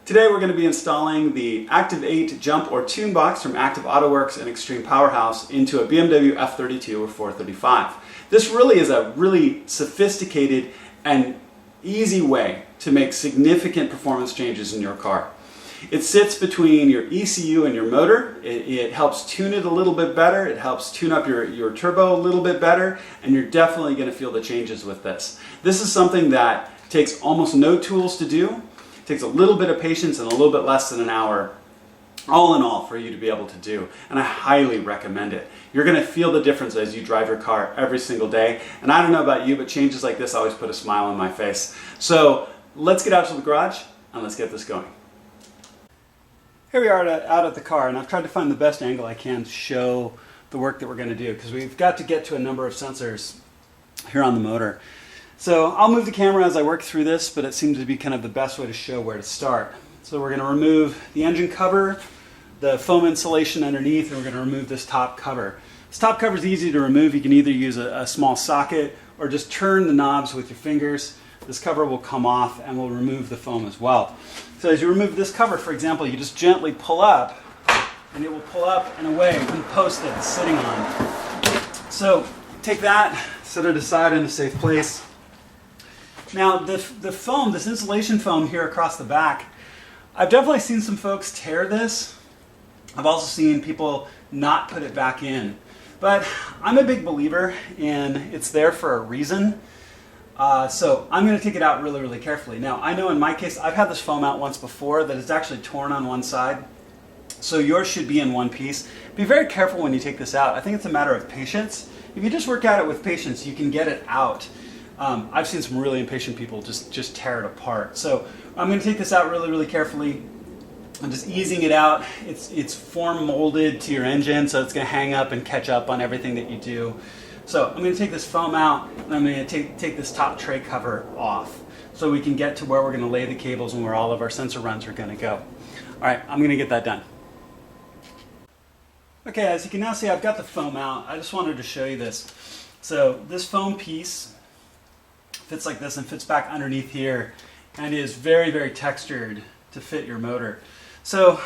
Today we're going to be installing the Active 8 jump or tune box from Active Autowerke and Extreme Powerhouse into a BMW F32 or 435. This really is a really sophisticated and easy way to make significant performance changes in your car. It sits between your ECU and your motor. It helps tune it a little bit better. It helps tune up your turbo a little bit better, and you're definitely going to feel the changes with this. This is something that takes almost no tools to do. It takes a little bit of patience and a little bit less than an hour, all in all, for you to be able to do. And I highly recommend it. You're going to feel the difference as you drive your car every single day. And I don't know about you, but changes like this always put a smile on my face. So let's get out to the garage and let's get this going. Here we are out at the car, and I've tried to find the best angle I can to show the work that we're going to do, because we've got to get to a number of sensors here on the motor. So I'll move the camera as I work through this, but it seems to be kind of the best way to show where to start. So we're going to remove the engine cover, the foam insulation underneath, and we're going to remove this top cover. This top cover is easy to remove. You can either use a small socket or just turn the knobs with your fingers. This cover will come off and will remove the foam as well. So as you remove this cover, for example, you just gently pull up, and it will pull up and away from the post that it's sitting on. So take that, set it aside in a safe place. Now the foam, this insulation foam here across the back, I've definitely seen some folks tear this. I've also seen people not put it back in. But I'm a big believer in it's there for a reason. So I'm going to take it out really, really carefully. Now, I know in my case, I've had this foam out once before that it's actually torn on one side. So yours should be in one piece. Be very careful when you take this out. I think it's a matter of patience. If you just work at it with patience, you can get it out. I've seen some really impatient people just tear it apart. So I'm going to take this out really, really carefully. I'm just easing it out. It's form molded to your engine, so it's going to hang up and catch up on everything that you do. So I'm going to take this foam out, and I'm going to take this top tray cover off so we can get to where we're going to lay the cables and where all of our sensor runs are going to go. All right, I'm going to get that done. Okay, as you can now see, I've got the foam out. I just wanted to show you this. So this foam piece fits like this and fits back underneath here and is very, very textured to fit your motor. So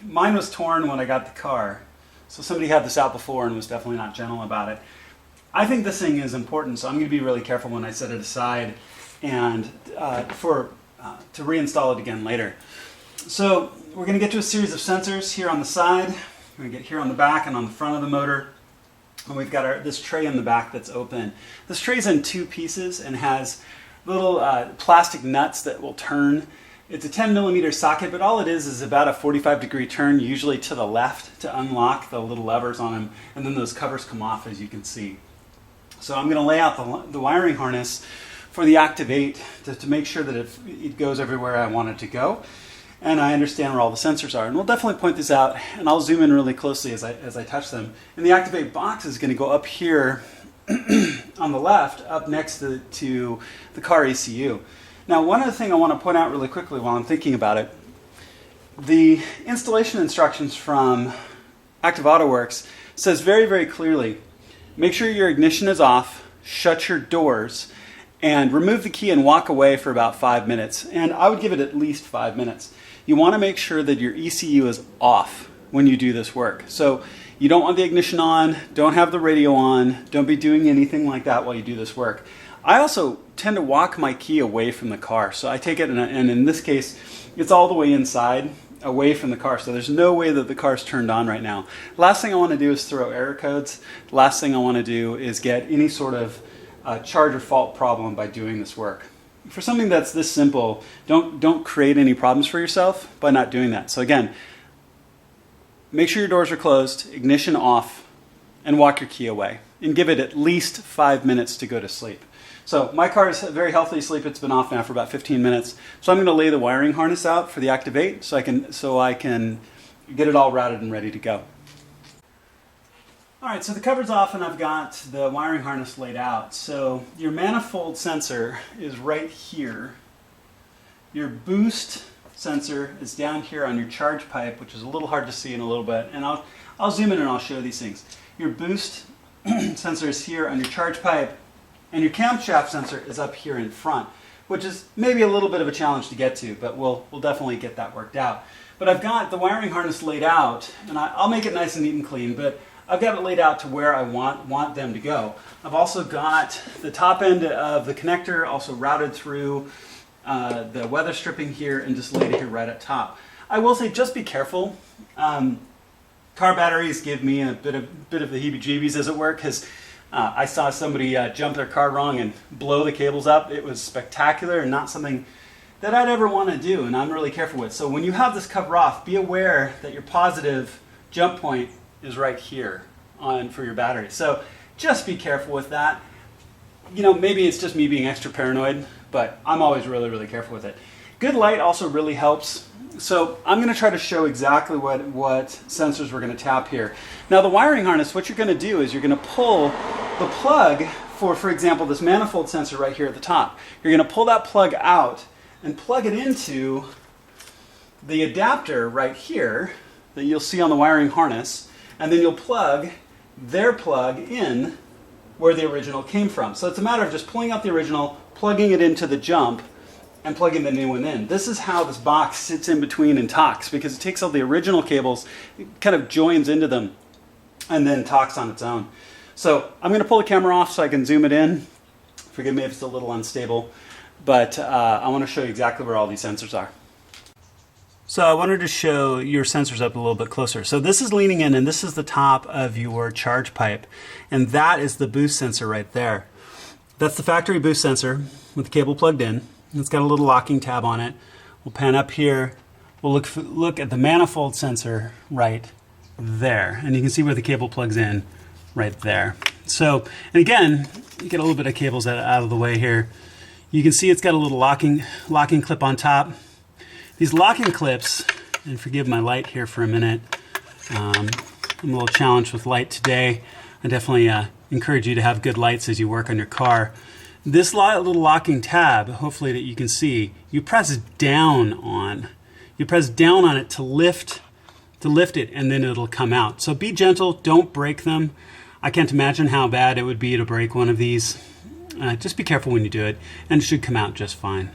mine was torn when I got the car. So somebody had this out before and was definitely not gentle about it. I think this thing is important, so I'm going to be really careful when I set it aside and to reinstall it again later. So we're going to get to a series of sensors here on the side. We're going to get here on the back and on the front of the motor. And we've got this tray in the back that's open. This tray's in two pieces and has little plastic nuts that will turn. It's a 10mm socket, but all it is about a 45-degree turn, usually to the left, to unlock the little levers on them, and then those covers come off, as you can see. So I'm going to lay out the wiring harness for the Active 8 to make sure that it goes everywhere I want it to go, and I understand where all the sensors are. And we'll definitely point this out, and I'll zoom in really closely as I touch them. And the Active 8 box is going to go up here on the left, up next to the car ECU. Now, one other thing I want to point out really quickly while I'm thinking about it, the installation instructions from Active Autowerke says very, very clearly, make sure your ignition is off, shut your doors, and remove the key and walk away for about 5 minutes. And I would give it at least 5 minutes. You want to make sure that your ECU is off when you do this work. So you don't want the ignition on, don't have the radio on, don't be doing anything like that while you do this work. I also tend to walk my key away from the car. So I take it, and in this case, it's all the way inside, away from the car. So there's no way that the car's turned on right now. Last thing I want to do is throw error codes. Last thing I want to do is get any sort of charge or fault problem by doing this work. For something that's this simple, don't create any problems for yourself by not doing that. So again, make sure your doors are closed, ignition off, and walk your key away. And give it at least 5 minutes to go to sleep. So my car is very healthy asleep. It's been off now for about 15 minutes. So I'm going to lay the wiring harness out for the Active 8 so I can get it all routed and ready to go. All right, so the cover's off and I've got the wiring harness laid out. So your manifold sensor is right here. Your boost sensor is down here on your charge pipe, which is a little hard to see in a little bit. And I'll zoom in and I'll show these things. Your boost sensor is here on your charge pipe, and your camshaft sensor is up here in front. which is maybe a little bit of a challenge to get to, but we'll definitely get that worked out. But I've got the wiring harness laid out, and I'll make it nice and neat and clean, but I've got it laid out to where I want them to go. I've also got the top end of the connector also routed through the weather stripping here and just laid it here right at top. I will say just be careful. Car batteries give me a bit of the heebie-jeebies, as it were, because I saw somebody jump their car wrong and blow the cables up. It was spectacular and not something that I'd ever want to do, and I'm really careful with. So when you have this cover off, be aware that your positive jump point is right here for your battery. So just be careful with that. You know, maybe it's just me being extra paranoid, but I'm always really, really careful with it. Good light also really helps. So I'm going to try to show exactly what sensors we're going to tap here. Now the wiring harness, what you're going to do is you're going to pull the plug for example, this manifold sensor right here at the top. You're going to pull that plug out and plug it into the adapter right here that you'll see on the wiring harness, and then you'll plug their plug in where the original came from. So it's a matter of just pulling out the original, plugging it into the jump, and plugging the new one in. This is how this box sits in between and talks, because it takes all the original cables, it kind of joins into them, and then talks on its own. So I'm going to pull the camera off so I can zoom it in. Forgive me if it's a little unstable, but I want to show you exactly where all these sensors are. So I wanted to show your sensors up a little bit closer. So this is leaning in, and this is the top of your charge pipe, and that is the boost sensor right there. That's the factory boost sensor with the cable plugged in. It's got a little locking tab on it. We'll pan up here. We'll look at the manifold sensor right there, and you can see where the cable plugs in right there. So, and again, you get a little bit of cables out of the way here. You can see it's got a little locking clip on top. These locking clips, and forgive my light here for a minute, I'm a little challenged with light today. I definitely encourage you to have good lights as you work on your car. This little locking tab, hopefully that you can see, you press down on. You press down on it to lift it, and then it'll come out. So be gentle, don't break them. I can't imagine how bad it would be to break one of these. Just be careful when you do it, and it should come out just fine.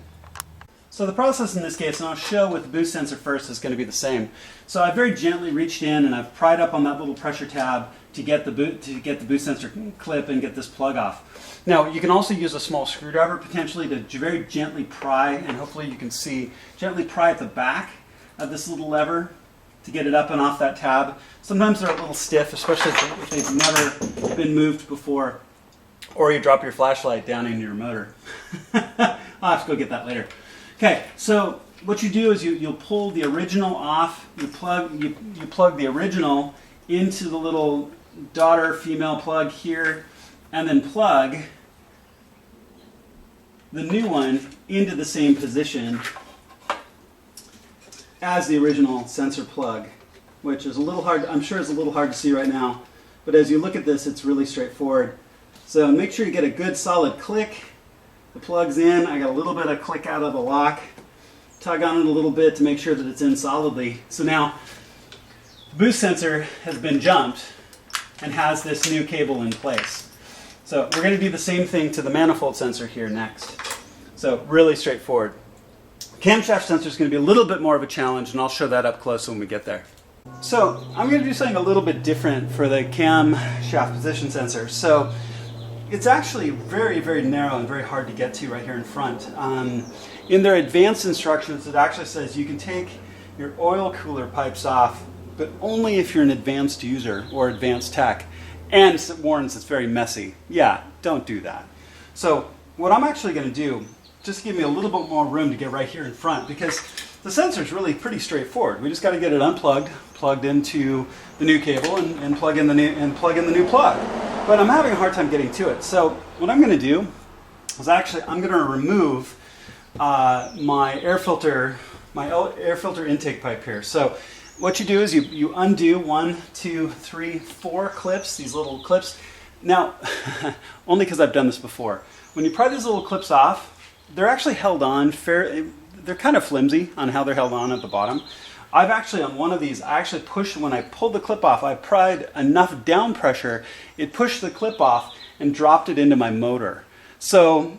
So the process in this case, and I'll show with the boost sensor first, is going to be the same. So I very gently reached in and I've pried up on that little pressure tab to get the boost sensor clip and get this plug off. Now you can also use a small screwdriver potentially to very gently pry, and hopefully you can see, gently pry at the back of this little lever to get it up and off that tab. Sometimes they're a little stiff, especially if they've never been moved before, or you drop your flashlight down into your motor. I'll have to go get that later. Okay, so what you do is you'll pull the original off, you plug the original into the little daughter female plug here, and then plug the new one into the same position as the original sensor plug, which is a little hard, I'm sure it's a little hard to see right now, but as you look at this, it's really straightforward. So make sure you get a good solid click. The plug's in. I got a little bit of click out of the lock. Tug on it a little bit to make sure that it's in solidly. So now the boost sensor has been jumped and has this new cable in place. So we're going to do the same thing to the manifold sensor here next. So really straightforward. Camshaft sensor is going to be a little bit more of a challenge, and I'll show that up close when we get there. So I'm going to do something a little bit different for the camshaft position sensor. So it's actually very, very narrow and very hard to get to right here in front. In their advanced instructions, it actually says you can take your oil cooler pipes off, but only if you're an advanced user or advanced tech. And it warns it's very messy. Yeah, don't do that. So what I'm actually going to do, just give me a little bit more room to get right here in front, because the sensor is really pretty straightforward. We just got to get it unplugged, plugged into the new cable, and plug in the new plug. But I'm having a hard time getting to it. So what I'm going to do is actually I'm going to remove my air filter intake pipe here. So what you do is you undo 1, 2, 3, 4 clips, these little clips. Now, only because I've done this before. When you pry these little clips off, they're actually held on they're kind of flimsy on how they're held on at the bottom. I've actually, on one of these, I actually pushed, when I pulled the clip off, I pried enough down pressure, it pushed the clip off and dropped it into my motor. So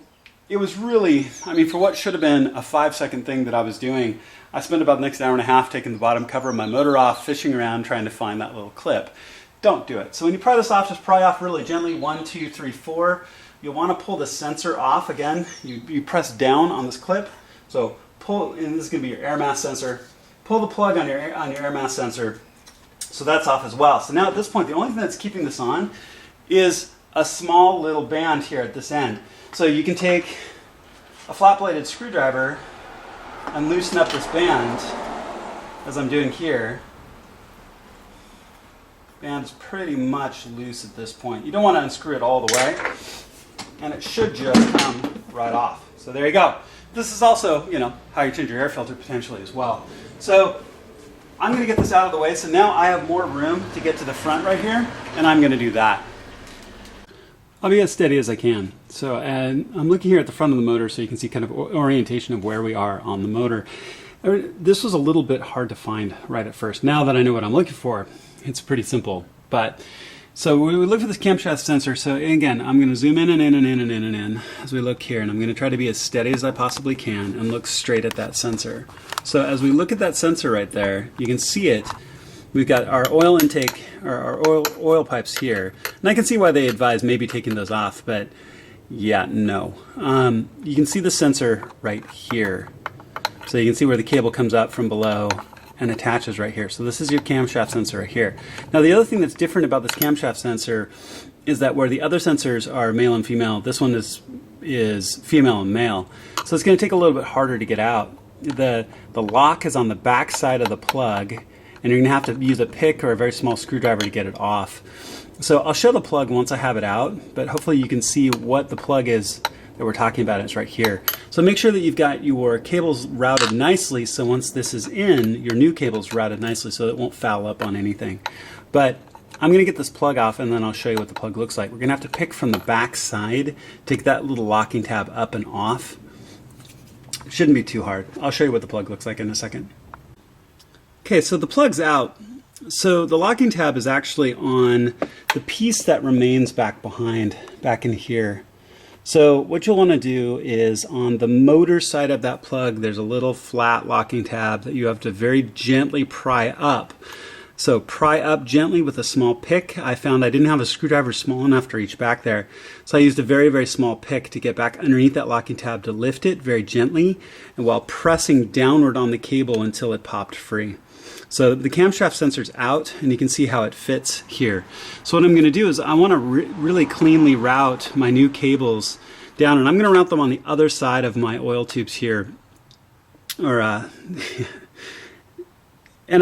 it was really, I mean, for what should have been a 5-second thing that I was doing, I spent about the next hour and a half taking the bottom cover of my motor off, fishing around, trying to find that little clip. Don't do it. So when you pry this off, just pry off really gently, 1, 2, 3, 4. You'll want to pull the sensor off again. You press down on this clip. So pull, and this is going to be your air mass sensor. Pull the plug on your air mass sensor. So that's off as well. So now at this point, the only thing that's keeping this on is a small little band here at this end. So you can take a flat-bladed screwdriver and loosen up this band, as I'm doing here. Band's pretty much loose at this point. You don't want to unscrew it all the way, and it should just come right off. So there you go. This is also, you know, how you change your air filter potentially as well. So I'm going to get this out of the way. So now I have more room to get to the front right here, and I'm going to do that. I'll be as steady as I can. So and I'm looking here at the front of the motor so you can see kind of orientation of where we are on the motor. This was a little bit hard to find right at first. Now that I know what I'm looking for, it's pretty simple. But so we look for this camshaft sensor. So again, I'm going to zoom in and in and in and in and in as we look here, and I'm going to try to be as steady as I possibly can and look straight at that sensor. So as we look at that sensor right there, you can see it. We've got our oil intake, or our oil pipes here. And I can see why they advise maybe taking those off, but yeah, no. You can see the sensor right here. So you can see where the cable comes up from below and attaches right here. So this is your camshaft sensor right here. Now the other thing that's different about this camshaft sensor is that where the other sensors are male and female, this one is female and male. So it's going to take a little bit harder to get out. The lock is on the back side of the plug, and you're going to have to use a pick or a very small screwdriver to get it off. So I'll show the plug once I have it out, but hopefully you can see what the plug is that we're talking about. It's right here. So make sure that you've got your cables routed nicely, so once this is in, your new cable's routed nicely so it won't foul up on anything. But I'm going to get this plug off, and then I'll show you what the plug looks like. We're going to have to pick from the back side, take that little locking tab up and off. It shouldn't be too hard. I'll show you what the plug looks like in a second. Okay, so the plug's out. So the locking tab is actually on the piece that remains back behind, back in here. So what you'll want to do is on the motor side of that plug, there's a little flat locking tab that you have to very gently pry up. So pry up gently with a small pick. I found I didn't have a screwdriver small enough to reach back there. So I used a very, very small pick to get back underneath that locking tab to lift it very gently, and while pressing downward on the cable until it popped free. So the camshaft sensor's out, and you can see how it fits here. So what I'm going to do is I want to really cleanly route my new cables down, and I'm going to route them on the other side of my oil tubes here. And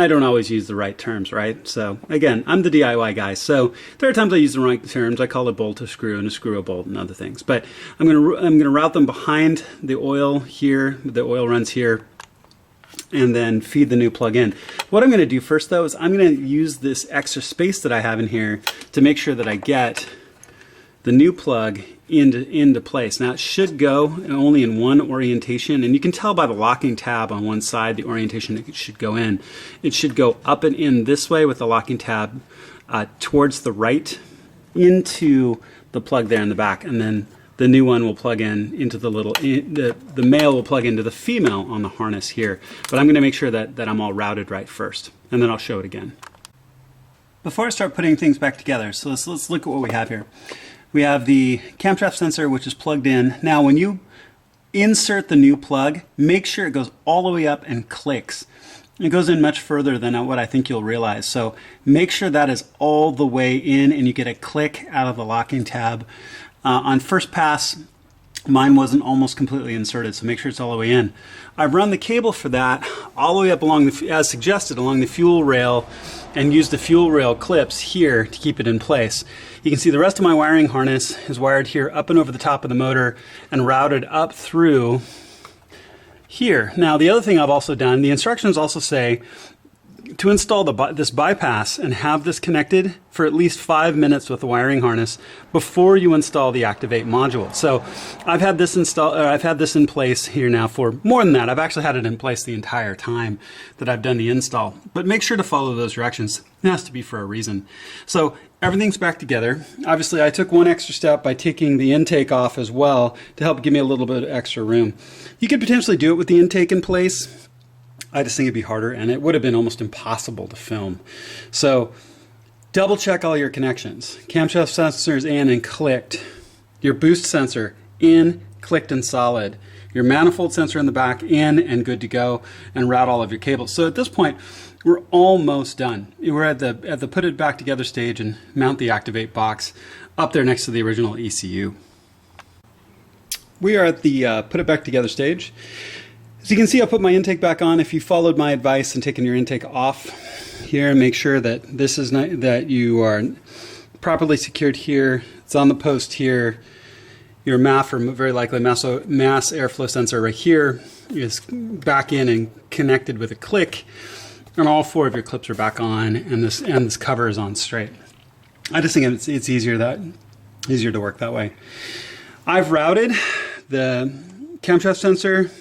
I don't always use the right terms, right? So again, I'm the DIY guy. So there are times I use the right terms. I call a bolt a screw and a screw a bolt and other things. But I'm going to route them behind the oil here. The oil runs here, and then feed the new plug in. What I'm going to do first though is I'm going to use this extra space that I have in here to make sure that I get the new plug into place. Now it should go only in one orientation, and you can tell by the locking tab on one side the orientation it should go in. It should go up and in this way with the locking tab towards the right into the plug there in the back, and then the new one will plug in into the little, the male will plug into the female on the harness here. But I'm going to make sure that I'm all routed right first, and then I'll show it again. Before I start putting things back together, so let's look at what we have here. We have the camshaft sensor, which is plugged in. Now when you insert the new plug, make sure it goes all the way up and clicks. It goes in much further than what I think you'll realize. So make sure that is all the way in and you get a click out of the locking tab. On first pass, mine wasn't almost completely inserted, so make sure it's all the way in. I've run the cable for that all the way up along the, as suggested, along the fuel rail, and used the fuel rail clips here to keep it in place. You can see the rest of my wiring harness is wired here up and over the top of the motor and routed up through here. Now the other thing I've also done, the instructions also say to install this bypass and have this connected for at least 5 minutes with the wiring harness before you install the Activate module. So I've had this in place here now for more than that. I've actually had it in place the entire time that I've done the install. But make sure to follow those directions. It has to be for a reason. So everything's back together. Obviously, I took one extra step by taking the intake off as well to help give me a little bit of extra room. You could potentially do it with the intake in place. I just think it'd be harder, and it would have been almost impossible to film. So double check all your connections. Camshaft sensors in and clicked. Your boost sensor in, clicked and solid. Your manifold sensor in the back in and good to go, and route all of your cables. So at this point, we're almost done. We're at the put it back together stage and mount the Activate box up there next to the original ECU. We are at the put it back together stage. As you can see, I put my intake back on. If you followed my advice and taken your intake off here, make sure that this is that you are properly secured here. It's on the post here. Your MAF, or very likely mass airflow sensor right here, is back in and connected with a click, and all 4 of your clips are back on, and this cover is on straight. I just think it's easier to work that way. I've routed the camshaft sensor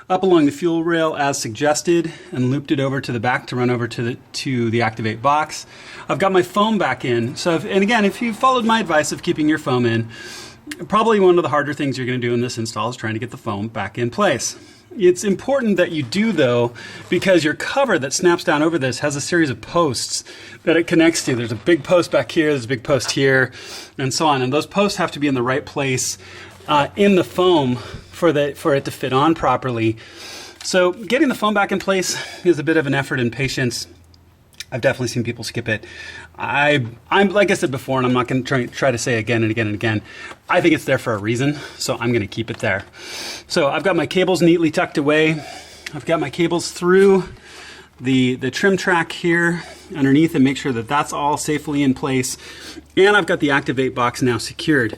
up along the fuel rail as suggested and looped it over to the back to run over to the Activate box. I've got my foam back in. So if you followed my advice of keeping your foam in, probably one of the harder things you're going to do in this install is trying to get the foam back in place. It's important that you do, though, because your cover that snaps down over this has a series of posts that it connects to. There's a big post back here, there's a big post here, and so on. And those posts have to be in the right place in the foam for it to fit on properly. So getting the foam back in place is a bit of an effort and patience. I've definitely seen people skip it. I'm like I said before, and I'm not going to try to say again and again and again, I think it's there for a reason, so I'm going to keep it there. So I've got my cables neatly tucked away. I've got my cables through the trim track here underneath and make sure that that's all safely in place. And I've got the Activate box now secured.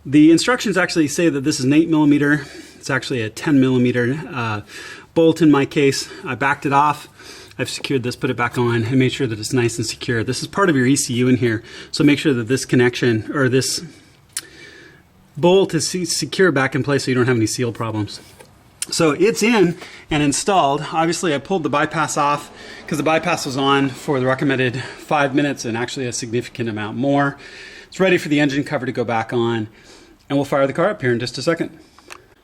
The instructions actually say that this is an 8mm. It's actually a 10mm bolt in my case. I backed it off. I've secured this, put it back on, and made sure that it's nice and secure. This is part of your ECU in here, so make sure that this connection, or this bolt is secure back in place so you don't have any seal problems. So it's in and installed. Obviously, I pulled the bypass off because the bypass was on for the recommended 5 minutes and actually a significant amount more. It's ready for the engine cover to go back on, and we'll fire the car up here in just a second.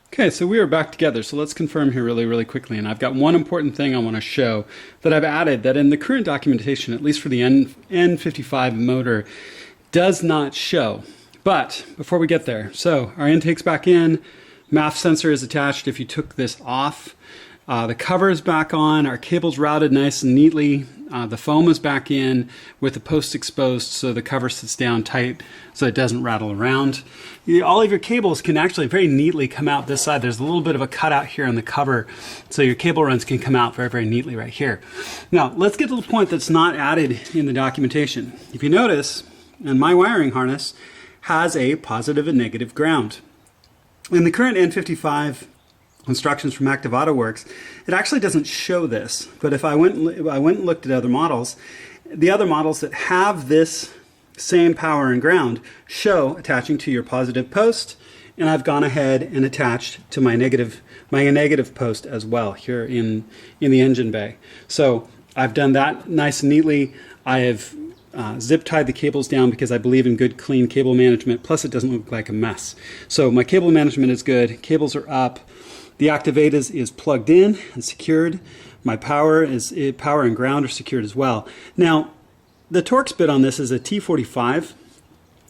Okay, so we are back together, so let's confirm here really quickly. And I've got one important thing I want to show that I've added that in the current documentation, at least for the N55 motor, does not show. But before we get there, so our intake's back in, MAF sensor is attached if you took this off. The cover is back on, our cable's routed nice and neatly. The foam is back in with the post exposed so the cover sits down tight so it doesn't rattle around. All of your cables can actually very neatly come out this side. There's a little bit of a cutout here on the cover so your cable runs can come out very neatly right here. Now let's get to the point that's not added in the documentation. If you notice, and my wiring harness has a positive and negative ground. In the current N55 instructions from Active Autowerks, it actually doesn't show this, but if I went and looked at other models, the other models that have this same power and ground show attaching to your positive post, and I've gone ahead and attached to my negative post as well here in the engine bay. So I've done that nice and neatly. I have zip tied the cables down because I believe in good clean cable management, plus it doesn't look like a mess. So my cable management is good, cables are up. The Activate is plugged in and secured. My power and ground are secured as well. Now, the Torx bit on this is a T45.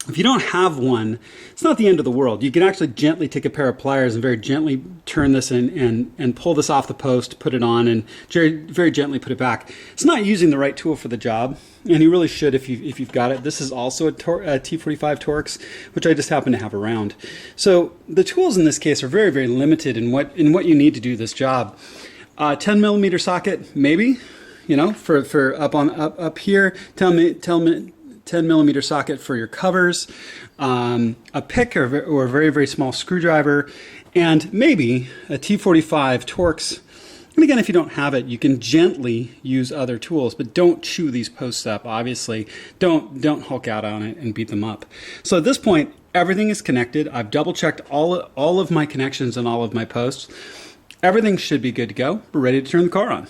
If you don't have one, it's not the end of the world. You can actually gently take a pair of pliers and very gently turn this and pull this off the post, put it on, and very gently put it back. It's not using the right tool for the job, and you really should if you've got it. This is also a T45 Torx, which I just happen to have around. So the tools in this case are very limited in what you need to do this job. 10mm socket, maybe, you know, for up here. 10mm socket for your covers, a pick or a very small screwdriver, and maybe a T45 Torx And again, if you don't have it, you can gently use other tools, but don't chew these posts up, obviously. Don't hulk out on it and beat them up. So at this point, everything is connected. I've double-checked all of my connections and all of my posts. Everything should be good to go. We're ready to turn the car on.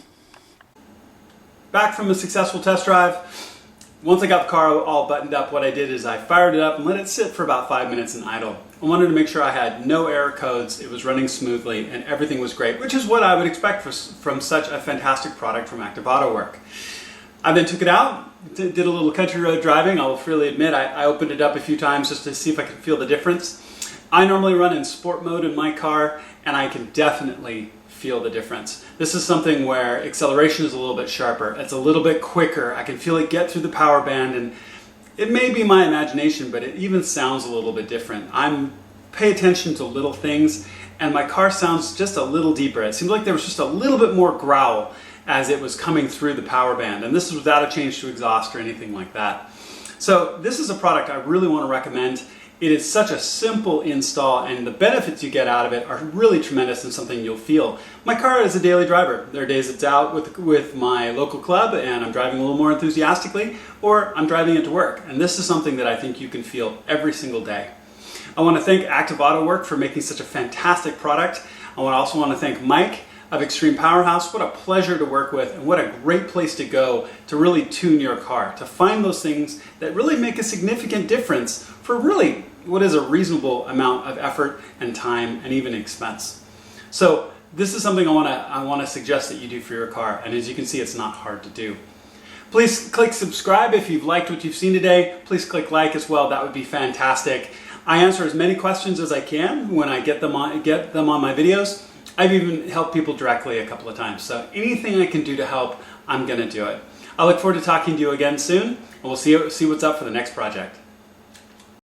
Back from a successful test drive. Once I got the car all buttoned up, what I did is I fired it up and let it sit for about 5 minutes in idle. I wanted to make sure I had no error codes, it was running smoothly, and everything was great, which is what I would expect from such a fantastic product from Active Autowerke. I then took it out, did a little country road driving. I will freely admit I opened it up a few times just to see if I could feel the difference. I normally run in sport mode in my car, and I can definitely feel the difference. This is something where acceleration is a little bit sharper. It's a little bit quicker. I can feel it get through the power band, and it may be my imagination, but it even sounds a little bit different. Pay attention to little things, and my car sounds just a little deeper. It seemed like there was just a little bit more growl as it was coming through the power band, and this is without a change to exhaust or anything like that. So this is a product I really want to recommend. It is such a simple install, and the benefits you get out of it are really tremendous and something you'll feel. My car is a daily driver. There are days it's out with my local club and I'm driving a little more enthusiastically, or I'm driving it to work. And this is something that I think you can feel every single day. I want to thank Active Autowerke for making such a fantastic product. I also want to thank Mike of Extreme Powerhouse. What a pleasure to work with, and what a great place to go to really tune your car, to find those things that really make a significant difference for really what is a reasonable amount of effort and time and even expense. So this is something I want to suggest that you do for your car, and as you can see, it's not hard to do. Please click subscribe if you've liked what you've seen today. Please click like as well. That would be fantastic. I answer as many questions as I can when I get them on my videos. I've even helped people directly a couple of times. So anything I can do to help, I'm going to do it. I look forward to talking to you again soon, and we'll see what's up for the next project.